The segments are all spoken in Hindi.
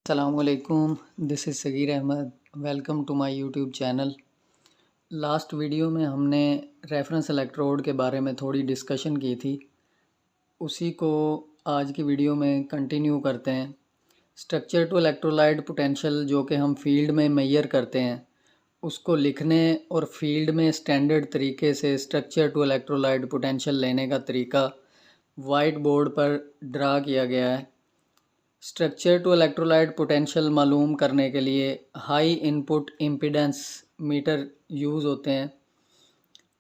अस्सलामुअलैकुम, this is Sagir Ahmad. Welcome to my YouTube channel. Last video में हमने रेफरेंस इलेक्ट्रोड के बारे में थोड़ी डिस्कशन की थी, उसी को आज की वीडियो में कंटिन्यू करते हैं। स्ट्रक्चर टू इलेक्ट्रोलाइट पोटेंशियल जो कि हम फील्ड में मेजर करते हैं, उसको लिखने और फील्ड में स्टैंडर्ड तरीके से स्ट्रक्चर टू इलेक्ट्रोलाइट पोटेंशियल लेने का तरीका वाइट बोर्ड पर ड्रा किया गया है। स्ट्रक्चर टू इलेक्ट्रोलाइट पोटेंशियल मालूम करने के लिए high input impedance meter use होते हैं।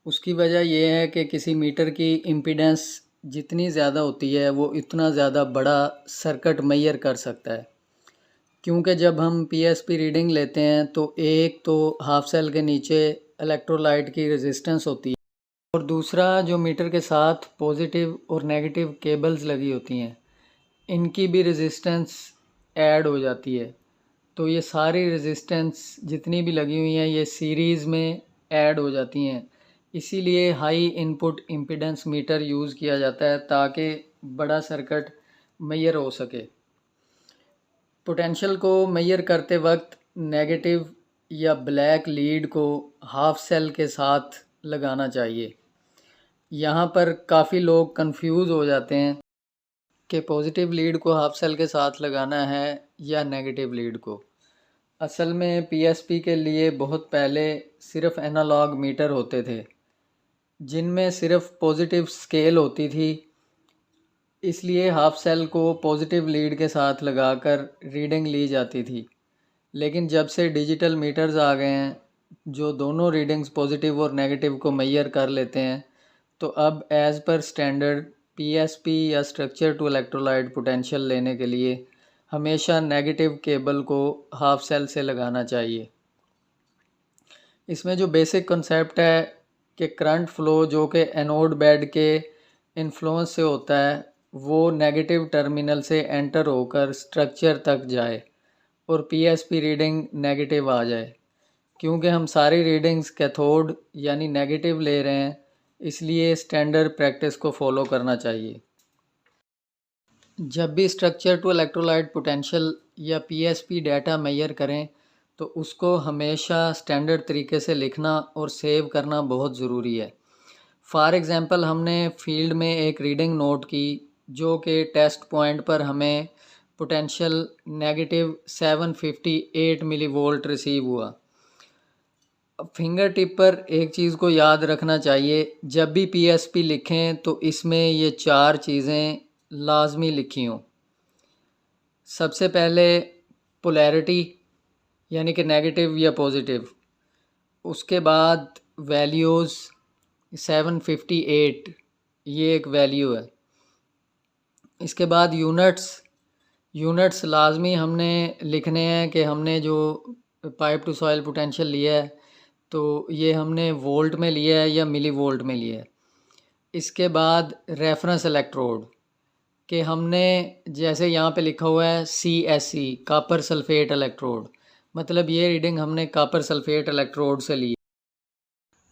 उसकी वजह यह है कि किसी मीटर की इम्पीडेंस जितनी ज़्यादा होती है वो इतना ज़्यादा बड़ा सर्किट मेजर कर सकता है। क्योंकि जब हम पीएसपी रीडिंग लेते हैं तो एक तो हाफ सेल के नीचे इलेक्ट्रोलाइट की रेजिस्टेंस होती है और दूसरा जो मीटर के साथ पॉजिटिव और नेगेटिव केबल्स लगी होती हैं, इनकी भी रेजिस्टेंस ऐड हो जाती है। तो ये सारी रेजिस्टेंस जितनी भी लगी हुई हैं ये सीरीज़ में ऐड हो जाती हैं। इसीलिए high input impedance meter use किया जाता है ताकि बड़ा सर्किट मेजर हो सके। पोटेंशियल को मेजर करते वक्त नेगेटिव या ब्लैक लीड को हाफ सेल के साथ लगाना चाहिए। यहाँ पर काफ़ी लोग कंफ्यूज हो जाते हैं कि पॉजिटिव लीड को हाफ सेल के साथ लगाना है या नेगेटिव लीड को। असल में पीएसपी के लिए बहुत पहले सिर्फ एनालॉग मीटर होते थे जिनमें सिर्फ पॉजिटिव स्केल होती थी, इसलिए हाफ सेल को पॉजिटिव लीड के साथ लगाकर रीडिंग ली जाती थी। लेकिन जब से डिजिटल मीटर्स आ गए हैं जो दोनों रीडिंग्स पॉजिटिव और नेगेटिव को मेजर कर लेते हैं, तो अब एज़ पर स्टैंडर्ड पीएसपी या स्ट्रक्चर टू इलेक्ट्रोलाइट पोटेंशियल लेने के लिए हमेशा नेगेटिव केबल को हाफ सेल से लगाना चाहिए। इसमें जो बेसिक कॉन्सेप्ट है कि करंट फ्लो जो कि एनोड बेड के इन्फ्लुएंस से होता है वो नेगेटिव टर्मिनल से एंटर होकर स्ट्रक्चर तक जाए और पीएसपी रीडिंग नेगेटिव आ जाए। क्योंकि हम सारी रीडिंग्स कैथोड यानी नेगेटिव ले रहे हैं, इसलिए स्टैंडर्ड प्रैक्टिस को फॉलो करना चाहिए। जब भी स्ट्रक्चर टू इलेक्ट्रोलाइट पोटेंशियल या पीएसपी डाटा मेजर करें तो उसको हमेशा स्टैंडर्ड तरीके से लिखना और सेव करना बहुत ज़रूरी है। फॉर एग्ज़ाम्पल हमने फील्ड में एक रीडिंग नोट की जो कि टेस्ट पॉइंट पर हमें potential negative 758 milli volt receive हुआ। फिंगर टिप पर एक चीज़ को याद रखना चाहिए, जब भी पीएसपी लिखें तो इसमें ये चार चीज़ें लाजमी लिखी हों। सबसे पहले पोलैरिटी यानी कि नेगेटिव या पॉजिटिव, उसके बाद वैल्यूज़ 758 ये एक वैल्यू है। इसके बाद यूनिट्स लाजमी हमने लिखने हैं कि हमने जो पाइप टू सॉइल पोटेंशियल लिया है तो ये हमने वोल्ट में लिया है या मिली वोल्ट में लिया है। इसके बाद रेफरेंस इलेक्ट्रोड कि हमने जैसे यहाँ पे लिखा हुआ है CSE कॉपर सल्फेट इलेक्ट्रोड, मतलब ये रीडिंग हमने कॉपर सल्फेट इलेक्ट्रोड से ली।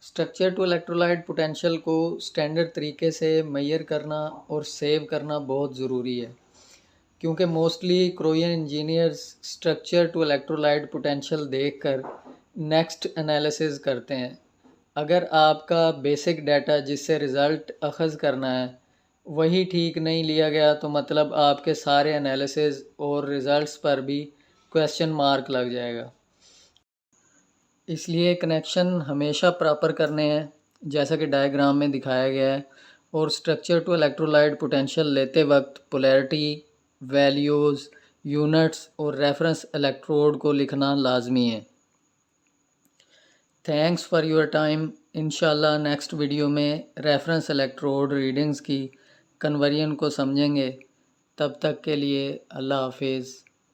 स्ट्रक्चर टू इलेक्ट्रोलाइट पोटेंशियल को स्टैंडर्ड तरीके से मेजर करना और सेव करना बहुत ज़रूरी है, क्योंकि mostly corrosion engineers structure to electrolyte potential देखकर नेक्स्ट एनालिसिस करते हैं। अगर आपका बेसिक डाटा जिससे रिज़ल्ट अखज़ करना है वही ठीक नहीं लिया गया तो मतलब आपके सारे एनालिसिस और रिज़ल्ट्स पर भी क्वेश्चन मार्क लग जाएगा। इसलिए कनेक्शन हमेशा प्रॉपर करने हैं जैसा कि डायग्राम में दिखाया गया है, और स्ट्रक्चर टू इलेक्ट्रोलाइट पोटेंशियल लेते वक्त पोलैरिटी, वैल्यूज़, यूनिट्स और रेफरेंस इलेक्ट्रोड को लिखना लाजमी है। Thanks for your time. इंशाल्लाह नेक्स्ट वीडियो में रेफरेंस इलेक्ट्रोड रीडिंग्स की कन्वर्जन को समझेंगे। तब तक के लिए अल्लाह हाफिज़।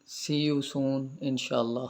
सी यू सून इंशाल्लाह।